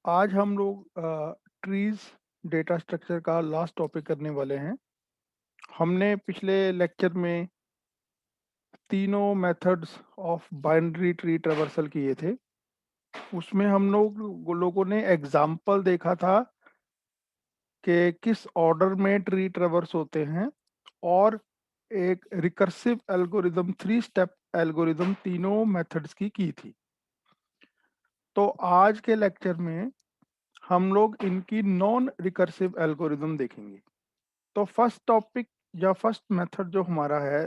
आज हम लोग ट्रीज डेटा स्ट्रक्चर का लास्ट टॉपिक करने वाले हैं। हमने पिछले लेक्चर में तीनों methods of binary tree traversal किए थे। उसमें हम लोगों ने एग्जाम्पल देखा था कि किस ऑर्डर में ट्री ट्रेवर्स होते हैं, और एक रिकर्सिव एल्गोरिदम, 3 स्टेप एल्गोरिदम तीनों मेथड्स की थी। तो आज के लेक्चर में हम लोग इनकी नॉन रिकर्सिव एल्गोरिदम देखेंगे। तो फर्स्ट टॉपिक या फर्स्ट मेथड जो हमारा है,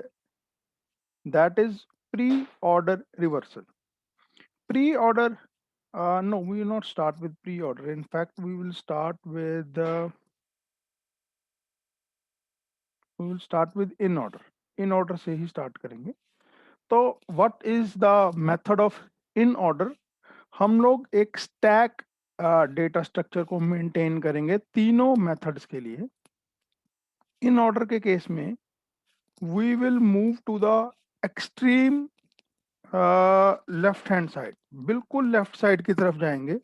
that is pre order reversal. Pre order, no, we will not start with pre-order. In fact, we will start with in order. In order से ही start करेंगे। तो what is the method of in order? हम लोग एक stack data structure को maintain करेंगे तीनों methods के लिए। इन ऑर्डर के केस में we will move to the extreme left hand side, बिल्कुल लेफ्ट साइड की तरफ जाएंगे।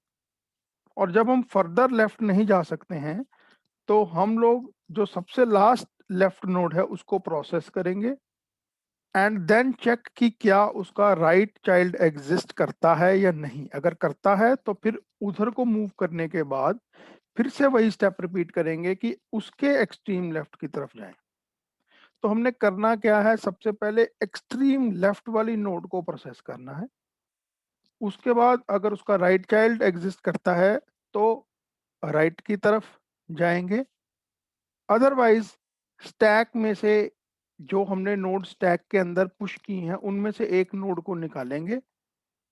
और जब हम फर्दर लेफ्ट नहीं जा सकते हैं तो हम लोग जो सबसे लास्ट लेफ्ट नोड है उसको प्रोसेस करेंगे, एंड देन चेक कि क्या उसका राइट चाइल्ड एग्जिस्ट करता है या नहीं। अगर करता है तो फिर उधर को मूव करने के बाद फिर से वही स्टेप रिपीट करेंगे कि उसके एक्सट्रीम लेफ्ट की तरफ जाएं। तो हमने करना क्या है, सबसे पहले एक्सट्रीम लेफ्ट वाली नोड को प्रोसेस करना है। उसके बाद अगर उसका राइट चाइल्ड एग्जिस्ट करता है तो राइट की तरफ जाएंगे। अदरवाइज स्टैक में से जो हमने नोड स्टैक के अंदर पुश की हैं उनमें से एक नोड को निकालेंगे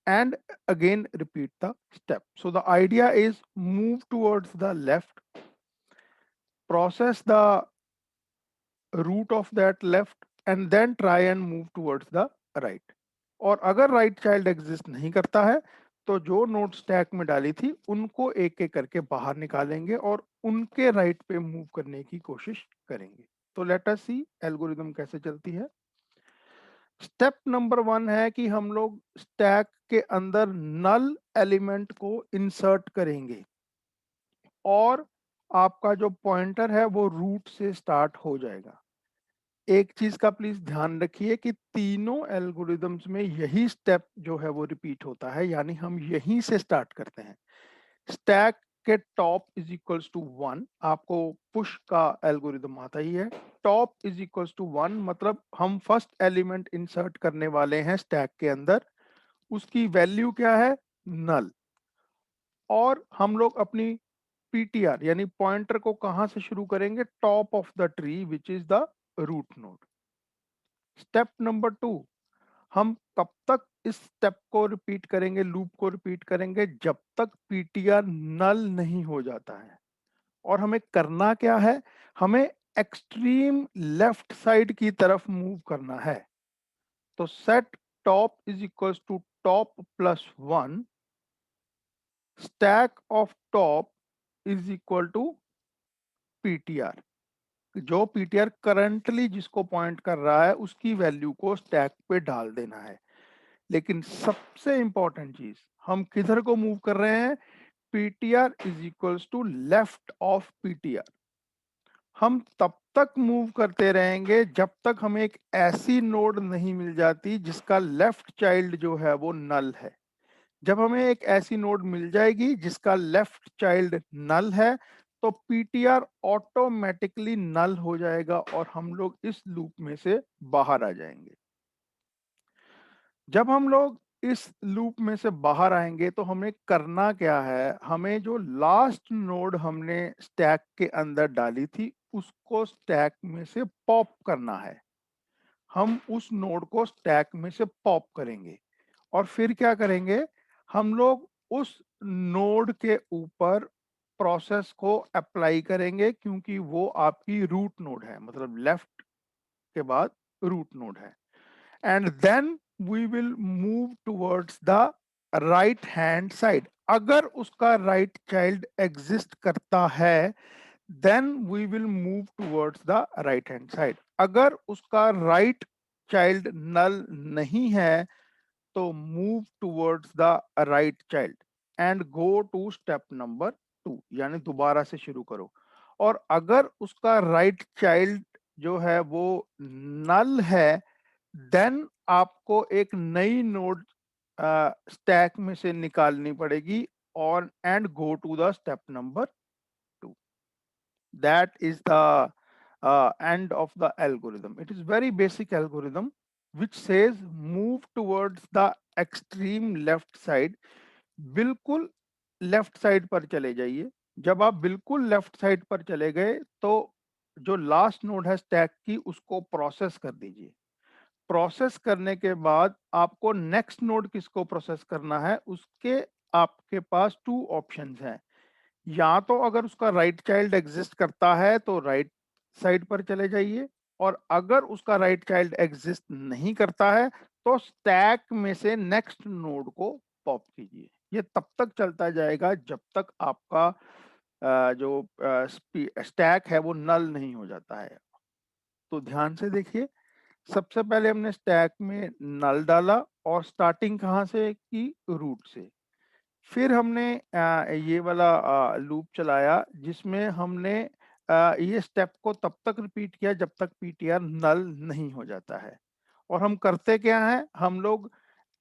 and again repeat the step. So the idea is move towards the left, process the root of that left, and then try and move towards the right. और अगर राइट चाइल्ड एग्जिस्ट नहीं करता है तो जो node stack में डाली थी उनको एक एक करके बाहर निकालेंगे और उनके राइट पे मूव करने की कोशिश करेंगे। तो लेट अस सी एल्गोरिदम कैसे चलती है। स्टेप नंबर 1 है कि हम लोग स्टैक के अंदर नल एलिमेंट को इंसर्ट करेंगे, और आपका जो पॉइंटर है वो रूट से स्टार्ट हो जाएगा। एक चीज का प्लीज ध्यान रखिए कि तीनों एल्गोरिदम्स में यही स्टेप जो है वो रिपीट होता है, यानी हम यहीं से स्टार्ट करते हैं। स्टैक के टॉप इज इक्वल्स टू 1, आपको पुश का एल्गोरिदम आता ही है। टॉप इज इक्वल्स टू 1 मतलब हम फर्स्ट एलिमेंट इंसर्ट करने वाले हैं स्टैक के अंदर, उसकी वैल्यू क्या है, नल। और हम लोग अपनी पीटीआर यानी पॉइंटर को कहां से शुरू करेंगे, top of the tree which is the root node. Step number 2, हम कब तक इस स्टेप को रिपीट करेंगे, लूप को रिपीट करेंगे, जब तक पीटीआर नल नहीं हो जाता है। और हमें करना क्या है, हमें एक्सट्रीम लेफ्ट साइड की तरफ मूव करना है। तो set top is equals to top plus 1, stack of top is equal to PTR. जो पीटीआर करंटली जिसको पॉइंट कर रहा है उसकी वैल्यू को स्टैक पे डाल देना है। लेकिन सबसे इंपॉर्टेंट चीज, हम किधर को मूव कर रहे हैं, PTR is equals to left of PTR. हम तब तक मूव करते रहेंगे जब तक हमें एक ऐसी नोड नहीं मिल जाती जिसका लेफ्ट चाइल्ड जो है वो नल है। जब हमें एक ऐसी नोड मिल जाएगी जिसका लेफ्ट चाइल्ड नल है तो पीटीआर ऑटोमेटिकली नल हो जाएगा और हम लोग इस लूप में से बाहर आ जाएंगे। जब हम लोग इस लूप में से बाहर आएंगे तो हमें करना क्या है, हमें जो लास्ट नोड हमने स्टैक के अंदर डाली थी उसको स्टैक में से पॉप करना है। हम उस नोड को स्टैक में से पॉप करेंगे और फिर क्या करेंगे, हम लोग उस नोड के ऊपर प्रोसेस को अप्लाई करेंगे, क्योंकि वो आपकी रूट नोड है, मतलब लेफ्ट के बाद रूट नोड है। And then we will move towards the right hand side. अगर उसका राइट चाइल्ड एग्जिस्ट करता है then we will move towards the right hand side. अगर उसका राइट चाइल्ड नल नहीं है तो move towards the right child. And go to step number 2, यानी दोबारा से शुरू करो। और अगर उसका राइट चाइल्ड जो है वो नल है, देन आपको एक नई नोड स्टैक में से निकालनी पड़ेगी और and go to the step number 2. That is the end of the algorithm. It is very basic algorithm which says move towards the extreme left side. बिल्कुल लेफ्ट साइड पर चले जाइए। जब आप बिल्कुल लेफ्ट साइड पर चले गए तो जो लास्ट नोड है स्टैक की उसको प्रोसेस कर दीजिए। प्रोसेस करने के बाद आपको नेक्स्ट नोड किसको प्रोसेस करना है, उसके आपके पास टू ऑप्शंस हैं। या तो अगर उसका राइट चाइल्ड एग्जिस्ट करता है तो राइट साइड पर चले जाइए, और अगर उसका राइट चाइल्ड एग्जिस्ट नहीं करता है तो स्टैक में से नेक्स्ट नोड को पॉप कीजिए। ये तब तक चलता जाएगा जब तक आपका जो स्टैक है वो नल नहीं हो जाता है। तो ध्यान से देखिए, सबसे पहले हमने स्टैक में नल डाला और स्टार्टिंग कहाँ से की, रूट से। फिर हमने ये वाला लूप चलाया जिसमें हमने ये स्टेप को तब तक रिपीट किया जब तक पीटीआर नल नहीं हो जाता है। और हम करते क्या हैं, हम लोग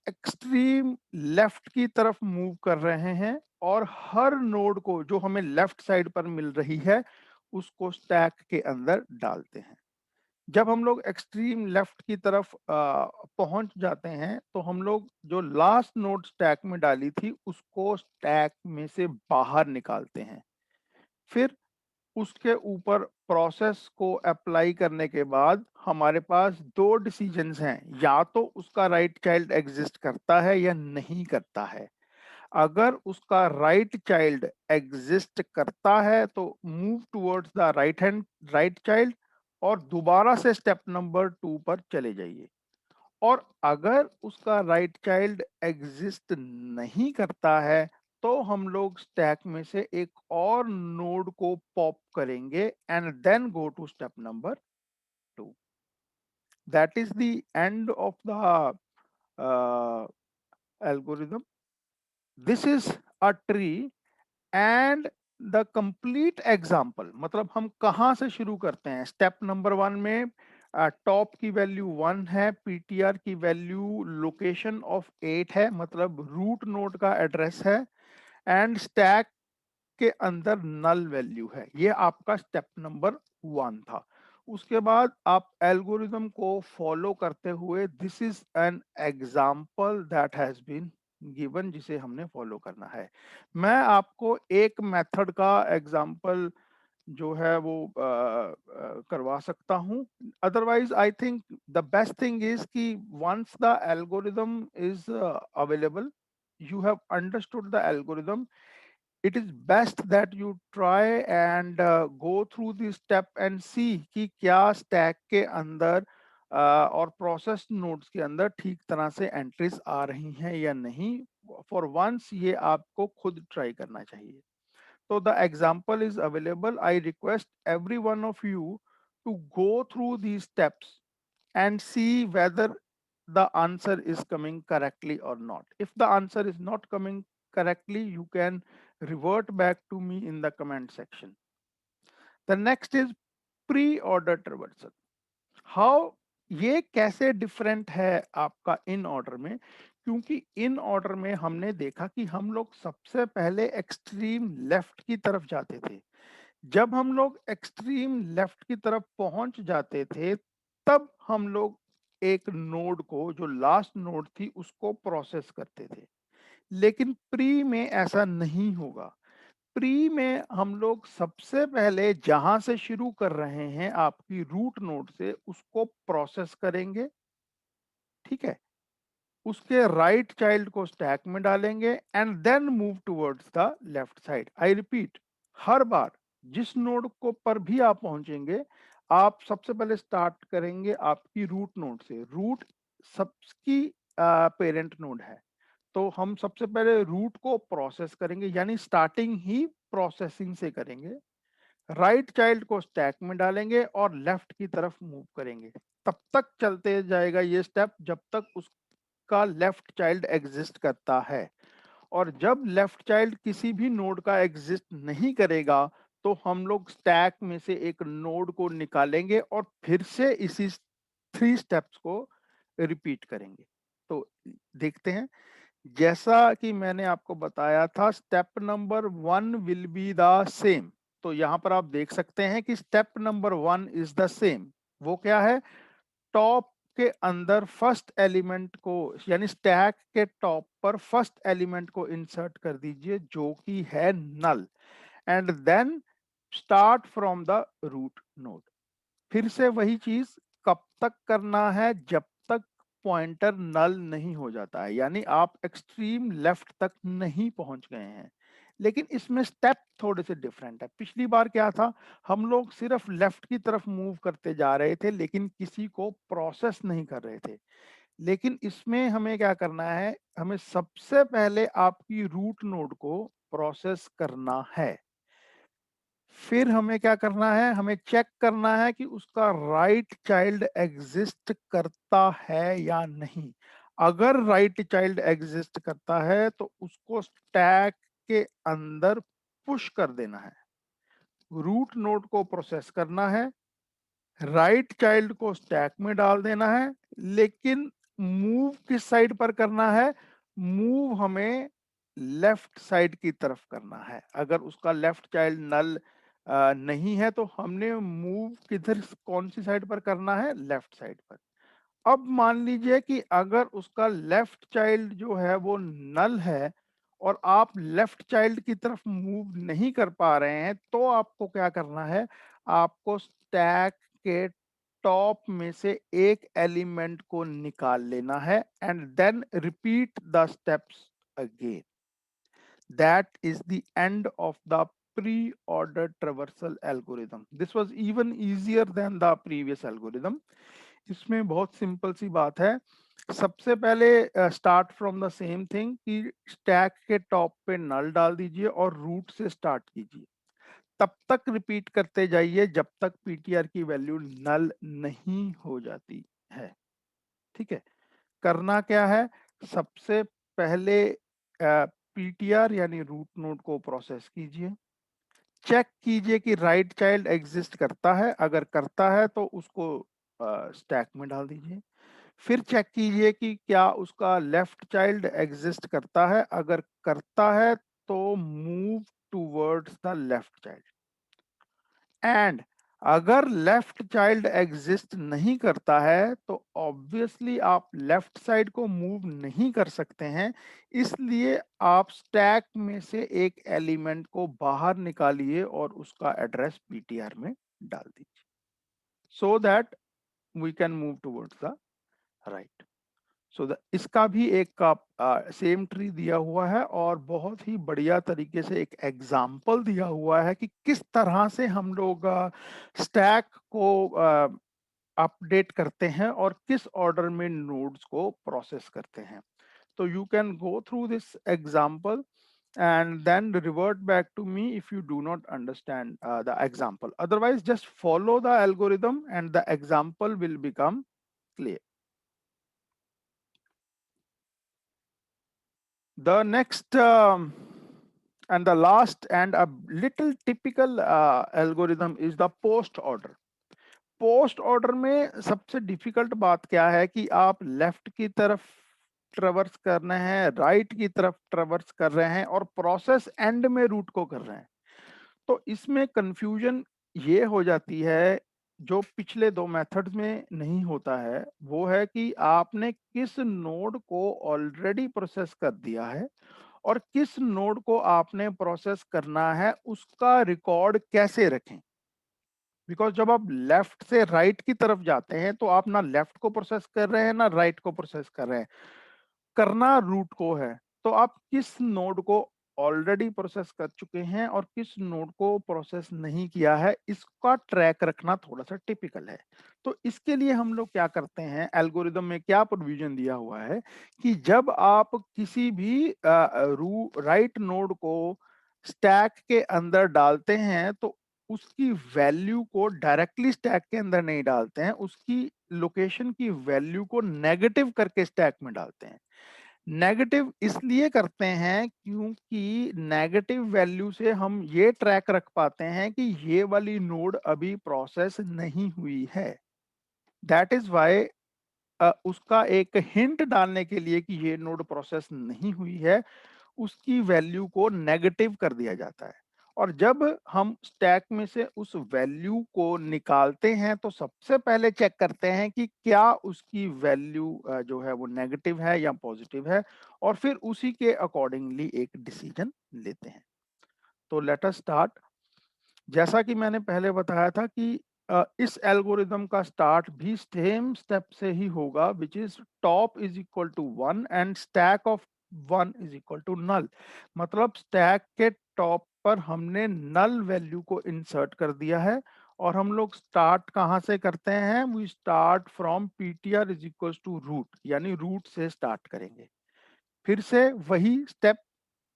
एक्सट्रीम लेफ्ट की तरफ मूव कर रहे हैं और हर नोड को जो हमें लेफ्ट साइड पर मिल रही है उसको स्टैक के अंदर डालते हैं। जब हम लोग एक्सट्रीम लेफ्ट की तरफ पहुंच जाते हैं तो हम लोग जो लास्ट नोड स्टैक में डाली थी उसको स्टैक में से बाहर निकालते हैं। फिर उसके ऊपर प्रोसेस को अप्लाई करने के बाद हमारे पास दो डिसीजंस हैं, या तो उसका राइट चाइल्ड एग्जिस्ट करता है या नहीं करता है। अगर उसका राइट चाइल्ड एग्जिस्ट करता है तो move towards the right child और दोबारा से स्टेप नंबर 2 पर चले जाइए। और अगर उसका राइट चाइल्ड एग्जिस्ट नहीं करता है तो हम लोग स्टैक में से एक और नोड को पॉप करेंगे and then go to step number 2. That is the end of the algorithm. This is a tree and the complete example. मतलब हम कहाँ से शुरू करते हैं, स्टेप नंबर 1 में टॉप की वैल्यू 1 है, पीटीआर की वैल्यू लोकेशन ऑफ 8 है, मतलब रूट नोड का एड्रेस है, एंड स्टैक के अंदर नल वैल्यू है। ये आपका स्टेप नंबर 1 था। उसके बाद आप एल्गोरिथम को फॉलो करते हुए, this is an example that has been given, जिसे हमने फॉलो करना है। मैं आपको एक मेथड का एग्जाम्पल जो है वो करवा सकता हूँ। Otherwise I think the best thing is कि once the algorithm is available, you have understood the algorithm, it is best that you try and go through this step and see कि क्या stack के अंदर और process nodes के अंदर ठीक तरह से एंट्रीज आ रही हैं या नहीं। फॉर वंस ये आपको खुद ट्राई करना चाहिए। तो the example is available. I request every one of you to go through these steps and see whether the answer is coming correctly or not. If the answer is not coming correctly, you can revert back to me in the comment section. The next is pre-order traversal. How ये कैसे different है आपका in order में, क्योंकि in order में हमने देखा कि हम लोग सबसे पहले एक्सट्रीम लेफ्ट की तरफ जाते थे। जब हम लोग एक्सट्रीम लेफ्ट की तरफ पहुंच जाते थे तब हम लोग एक नोड को, जो लास्ट नोड थी, उसको प्रोसेस करते थे। लेकिन प्री में ऐसा नहीं होगा। प्री में हम लोग सबसे पहले जहां से शुरू कर रहे हैं आपकी रूट नोड से, उसको प्रोसेस करेंगे। ठीक है, उसके राइट चाइल्ड को स्टैक में डालेंगे and then move towards the left side. I repeat, हर बार जिस नोड को पर भी आप पहुंचेंगे, आप सबसे पहले स्टार्ट करेंगे आपकी रूट नोड से। रूट सबकी पेरेंट नोड है, तो हम सबसे पहले रूट को प्रोसेस करेंगे, यानी स्टार्टिंग ही प्रोसेसिंग से करेंगे। राइट चाइल्ड को स्टैक में डालेंगे और लेफ्ट की तरफ मूव करेंगे। तब तक चलते जाएगा ये स्टेप जब तक उसका लेफ्ट चाइल्ड एग्जिस्ट करता है। और जब लेफ्ट चाइल्ड किसी भी नोड का एग्जिस्ट नहीं करेगा तो हम लोग स्टैक में से एक नोड को निकालेंगे और फिर से इसी 3 स्टेप्स को रिपीट करेंगे। तो देखते हैं, जैसा कि मैंने आपको बताया था step number 1 will be the same. तो यहाँ पर आप देख सकते हैं कि step number 1 is the same. वो क्या है? टॉप के अंदर फर्स्ट एलिमेंट को, यानी स्टैक के टॉप पर फर्स्ट एलिमेंट को इंसर्ट कर दीजिए जो कि है null, and then start from the root node. फिर से वही चीज कब तक करना है? जब तक पॉइंटर नल नहीं हो जाता है, यानी आप एक्सट्रीम लेफ्ट तक नहीं पहुंच गए हैं। लेकिन इसमें स्टेप थोड़े से डिफरेंट है। पिछली बार क्या था, हम लोग सिर्फ लेफ्ट की तरफ मूव करते जा रहे थे लेकिन किसी को प्रोसेस नहीं कर रहे थे। लेकिन इसमें हमें क्या करना है, हमें सबसे पहले आपकी रूट नोड को प्रोसेस करना है। फिर हमें क्या करना है, हमें चेक करना है कि उसका राइट चाइल्ड एग्जिस्ट करता है या नहीं। अगर राइट चाइल्ड एग्जिस्ट करता है तो उसको स्टैक के अंदर पुश कर देना है, रूट नोड को प्रोसेस करना है, राइट चाइल्ड को स्टैक में डाल देना है। लेकिन मूव किस साइड पर करना है? मूव हमें लेफ्ट साइड की तरफ करना है। अगर उसका लेफ्ट चाइल्ड नल नहीं है तो हमने मूव किधर, कौन सी साइड पर करना है? लेफ्ट साइड पर। अब मान लीजिए कि अगर उसका लेफ्ट चाइल्ड जो है वो नल है और आप लेफ्ट चाइल्ड की तरफ मूव नहीं कर पा रहे हैं, तो आपको क्या करना है? आपको स्टैक के टॉप में से एक एलिमेंट को निकाल लेना है and then repeat the steps again. That is the end of the pre-ordered traversal algorithm. This was even easier than the previous algorithm. इसमें बहुत सिंपल सी बात है। सबसे पहले start from the same thing कि स्टैक के टॉप पे नल डाल दीजिए और रूट से स्टार्ट कीजिए। तब तक रिपीट करते जाइए जब तक पीटीआर की वैल्यू नल नहीं हो जाती है। ठीक है, करना क्या है? सबसे पहले पीटीआर यानी रूट नोड को प्रोसेस कीजिए, चेक कीजिए कि राइट चाइल्ड एग्जिस्ट करता है। अगर करता है तो उसको स्टैक में डाल दीजिए। फिर चेक कीजिए कि क्या उसका लेफ्ट चाइल्ड एग्जिस्ट करता है। अगर करता है तो move towards the left child. And अगर लेफ्ट चाइल्ड एग्जिस्ट नहीं करता है तो ऑब्वियसली आप लेफ्ट साइड को मूव नहीं कर सकते हैं। इसलिए आप स्टैक में से एक एलिमेंट को बाहर निकालिए और उसका एड्रेस पीटीआर में डाल दीजिए, so that we can move towards the right. इसका भी एक का सेम ट्री दिया हुआ है और बहुत ही बढ़िया तरीके से एक एग्जाम्पल दिया हुआ है कि किस तरह से हम लोग स्टैक को अपडेट करते हैं और किस ऑर्डर में नोड्स को प्रोसेस करते हैं। तो you can go through this example and then revert back to me if you do not understand the example. Otherwise, just follow the algorithm and the example will become clear. The next and the last and a little typical algorithm is the post order. Post order में सबसे difficult बात क्या है कि आप left की तरफ ट्रेवर्स कर रहे हैं, राइट की तरफ ट्रेवर्स कर रहे हैं और प्रोसेस एंड में रूट को कर रहे हैं। तो इसमें कंफ्यूजन ये हो जाती है, जो पिछले दो मेथड्स में नहीं होता है, वो है कि आपने किस नोड को ऑलरेडी प्रोसेस कर दिया है और किस नोड को आपने प्रोसेस करना है उसका रिकॉर्ड कैसे रखें। बिकॉज जब आप लेफ्ट से राइट की तरफ जाते हैं तो आप ना लेफ्ट को प्रोसेस कर रहे हैं ना राइट को प्रोसेस कर रहे हैं, करना रूट को है। तो आप किस नोड को ऑलरेडी प्रोसेस कर चुके हैं और किस नोड को प्रोसेस नहीं किया है, इसका ट्रैक रखना थोड़ा सा टिपिकल है। तो इसके लिए हम लोग क्या करते हैं, एल्गोरिदम में क्या प्रोविजन दिया हुआ है कि जब आप किसी भी राइट नोड को स्टैक के अंदर डालते हैं तो उसकी वैल्यू को डायरेक्टली स्टैक के अंदर नहीं डालते हैं, उसकी लोकेशन की वैल्यू को नेगेटिव करके स्टैक में डालते हैं। नेगेटिव इसलिए करते हैं क्योंकि नेगेटिव वैल्यू से हम ये ट्रैक रख पाते हैं कि ये वाली नोड अभी प्रोसेस नहीं हुई है। दैट इज वाई उसका एक हिंट डालने के लिए कि ये नोड प्रोसेस नहीं हुई है, उसकी वैल्यू को नेगेटिव कर दिया जाता है। और जब हम स्टैक में से उस वैल्यू को निकालते हैं तो सबसे पहले चेक करते हैं कि क्या उसकी वैल्यू जो है वो नेगेटिव है या पॉजिटिव है, और फिर उसी के अकॉर्डिंगली एक डिसीजन लेते हैं। तो लेट अस स्टार्ट। जैसा कि मैंने पहले बताया था कि इस एल्गोरिदम का स्टार्ट भी सेम स्टेप से ही होगा, which is top is equal to 1 and stack of 1 is equal to null. मतलब स्टैक के टॉप पर हमने नल वैल्यू को इंसर्ट कर दिया है, और हम लोग स्टार्ट कहाँ से करते हैं? We start from PTR is equal to root, यानी रूट से स्टार्ट करेंगे। फिर से वही स्टेप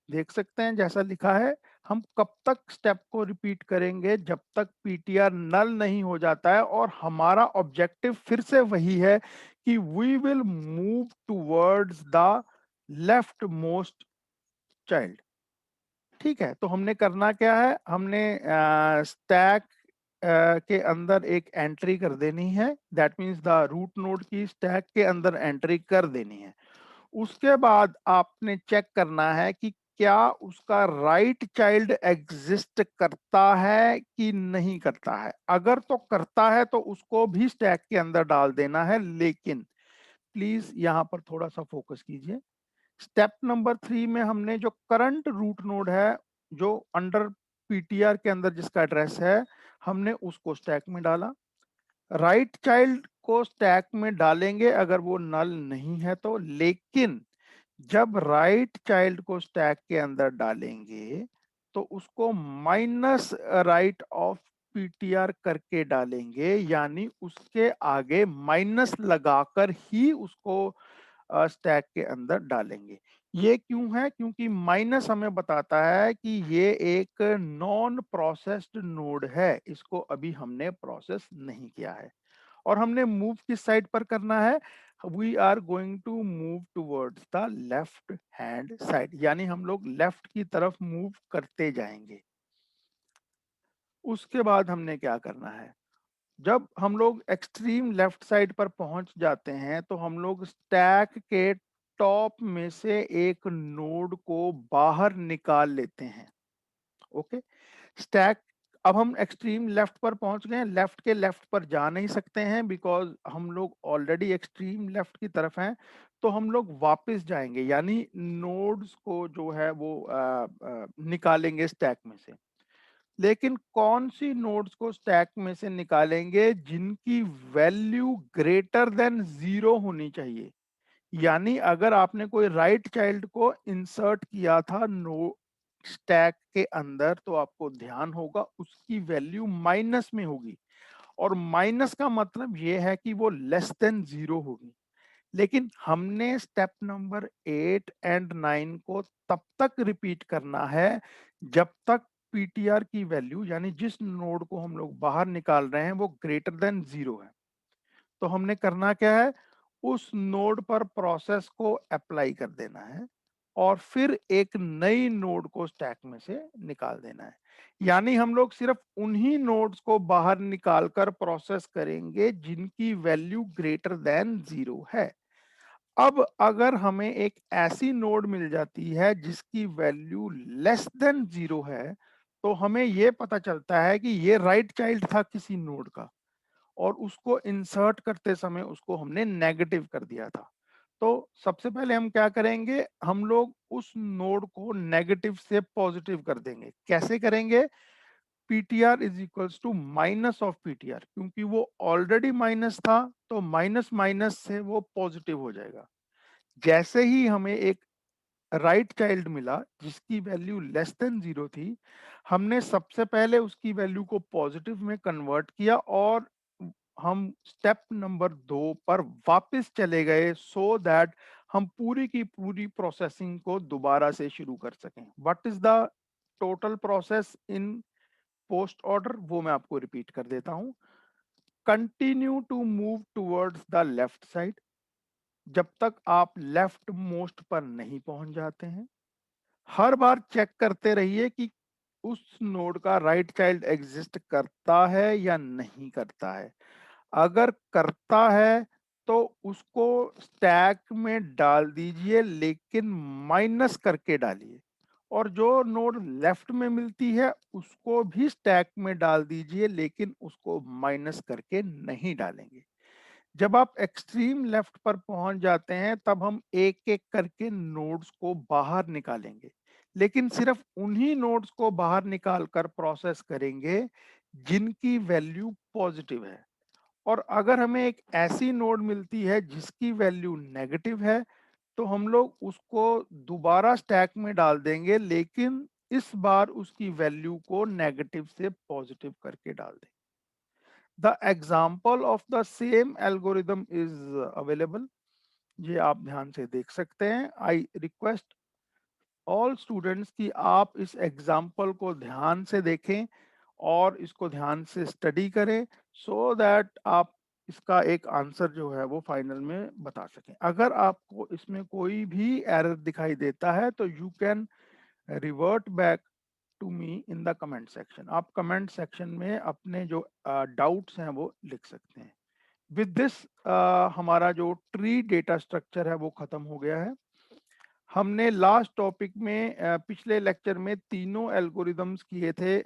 देख सकते हैं जैसा लिखा है। हम कब तक स्टेप को रिपीट करेंगे? जब तक पीटीआर नल नहीं हो जाता है, और हमारा ऑब्जेक्टिव फिर से वही है कि we will move towards the leftmost child. ठीक है, तो हमने करना क्या है? हमने स्टैक के अंदर एक एंट्री कर देनी है, that means the root node की स्टैक के अंदर एंट्री कर देनी है। उसके बाद आपने चेक करना है कि क्या उसका राइट चाइल्ड एग्जिस्ट करता है कि नहीं करता है। अगर तो करता है तो उसको भी स्टैक के अंदर डाल देना है, लेकिन प्लीज यहां पर थोड़ा सा फोकस कीजिए। स्टेप नंबर 3 में हमने जो करंट रूट नोड है, जो अंडर पीटीआर के अंदर जिसका एड्रेस है, हमने उसको स्टैक में डाला। राइट चाइल्ड को स्टैक में डालेंगे अगर वो नल नहीं है तो, लेकिन जब राइट चाइल्ड को स्टैक के अंदर डालेंगे तो उसको माइनस राइट ऑफ पीटीआर करके डालेंगे, यानी उसके आगे माइनस लगाकर ही उसको स्टैक के अंदर डालेंगे। ये क्यों है? क्योंकि माइनस हमें बताता है कि ये एक नॉन प्रोसेस्ड नोड है, इसको अभी हमने प्रोसेस नहीं किया है। और हमने मूव किस साइड पर करना है? We are going to move towards the left hand side, यानी हम लोग लेफ्ट की तरफ मूव करते जाएंगे। उसके बाद हमने क्या करना है? जब हम लोग एक्सट्रीम लेफ्ट साइड पर पहुंच जाते हैं तो हम लोग स्टैक के टॉप में से एक नोड को बाहर निकाल लेते हैं। ओके, स्टैक, अब हम एक्सट्रीम लेफ्ट पर पहुंच गए हैं, लेफ्ट के लेफ्ट पर जा नहीं सकते हैं बिकॉज हम लोग ऑलरेडी एक्सट्रीम लेफ्ट की तरफ हैं। तो हम लोग वापस जाएंगे, यानी नोड्स को जो है वो निकालेंगे स्टैक में से। लेकिन कौन सी नोड्स को स्टैक में से निकालेंगे? जिनकी वैल्यू ग्रेटर देन 0 होनी चाहिए। यानी अगर आपने कोई राइट चाइल्ड को इंसर्ट किया था नो स्टैक के अंदर, तो आपको ध्यान होगा उसकी वैल्यू माइनस में होगी, और माइनस का मतलब ये है कि वो लेस देन 0 होगी। लेकिन हमने स्टेप नंबर 8 एंड 9 को तब तक रिपीट करना है जब तक पीटीआर की वैल्यू, यानी जिस नोड को हम लोग बाहर निकाल रहे हैं, वो ग्रेटर देन 0 है। तो हमने करना क्या है? उस नोड पर प्रोसेस को अप्लाई कर देना है, और फिर एक नई नोड को स्टैक में से निकाल देना है। यानी हम लोग सिर्फ उन्हीं नोड्स को बाहर निकालकर प्रोसेस करेंगे जिनकी वैल्यू ग्रेटर देन 0 है। अब अगर हमें एक ऐसी नोड मिल जाती है जिसकी वैल्यू लेस देन 0 है, तो हमें यह पता चलता है कि ये राइट चाइल्ड था किसी नोड का, और उसको इंसर्ट करते समय उसको हमने नेगेटिव कर दिया था। तो सबसे पहले हम क्या करेंगे? हम लोग उस नोड को नेगेटिव से पॉजिटिव कर देंगे। कैसे करेंगे? PTR is equals to minus of PTR, क्योंकि वो ऑलरेडी माइनस था, तो माइनस माइनस से वो पॉजिटिव हो जाएगा। जैसे ही हमें एक राइट चाइल्ड मिला जिसकी वैल्यू लेस देन 0 थी, हमने सबसे पहले उसकी वैल्यू को पॉजिटिव में कन्वर्ट किया, और हम स्टेप नंबर 2 पर वापस चले गए, सो दैट हम पूरी की पूरी प्रोसेसिंग को दोबारा से शुरू कर सकें। What is the total process in post order? वो मैं आपको रिपीट कर देता हूं। Continue to move towards the left side, जब तक आप लेफ्ट मोस्ट पर नहीं पहुंच जाते हैं। हर बार चेक करते रहिए कि उस नोड का राइट चाइल्ड एग्जिस्ट करता है या नहीं करता है। अगर करता है तो उसको स्टैक में डाल दीजिए, लेकिन माइनस करके डालिए। और जो नोड लेफ्ट में मिलती है उसको भी स्टैक में डाल दीजिए, लेकिन उसको माइनस करके नहीं डालेंगे। जब आप एक्सट्रीम लेफ्ट पर पहुंच जाते हैं तब हम एक एक करके नोड्स को बाहर निकालेंगे, लेकिन सिर्फ उन्हीं नोड्स को बाहर निकाल कर प्रोसेस करेंगे जिनकी वैल्यू पॉजिटिव है। और अगर हमें एक ऐसी नोड मिलती है जिसकी वैल्यू नेगेटिव है तो हम लोग उसको दोबारा स्टैक में डाल देंगे, लेकिन इस बार उसकी वैल्यू को नेगेटिव से पॉजिटिव करके डाल देंगे। The example of the same algorithm is available. ये आप ध्यान से देख सकते हैं। आई रिक्वेस्ट ऑल स्टूडेंट्स कि आप इस एग्जाम्पल को ध्यान से देखें और इसको ध्यान से स्टडी करें, सो दैट आप इसका एक आंसर जो है वो फाइनल में बता सकें। अगर आपको इसमें कोई भी एरर दिखाई देता है तो you can revert back to me in the comment section. आप कमेंट सेक्शन में अपने जो डाउट्स हैं वो लिख सकते हैं। विद दिस हमारा जो ट्री डेटा स्ट्रक्चर है वो खत्म हो गया है। हमने लास्ट टॉपिक में पिछले लेक्चर में तीनों एल्गोरिदम्स किए थे,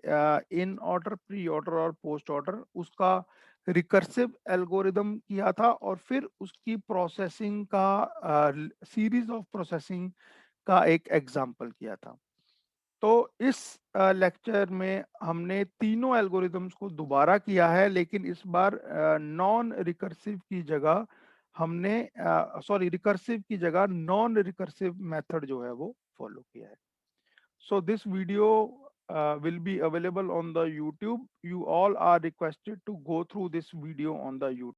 इन ऑर्डर, प्री ऑर्डर और पोस्ट ऑर्डर। उसका रिकर्सिव एल्गोरिदम किया था और फिर उसकी प्रोसेसिंग का सीरीज ऑफ प्रोसेसिंग का एक एग्जाम्पल किया था। तो इस लेक्चर में हमने तीनों एल्गोरिदम्स को दोबारा किया है, लेकिन इस बार नॉन रिकर्सिव की जगह हमने रिकर्सिव की जगह नॉन रिकर्सिव मेथड जो है वो फॉलो किया है। So this video will be available on the YouTube. You all are requested to go through this video on the YouTube.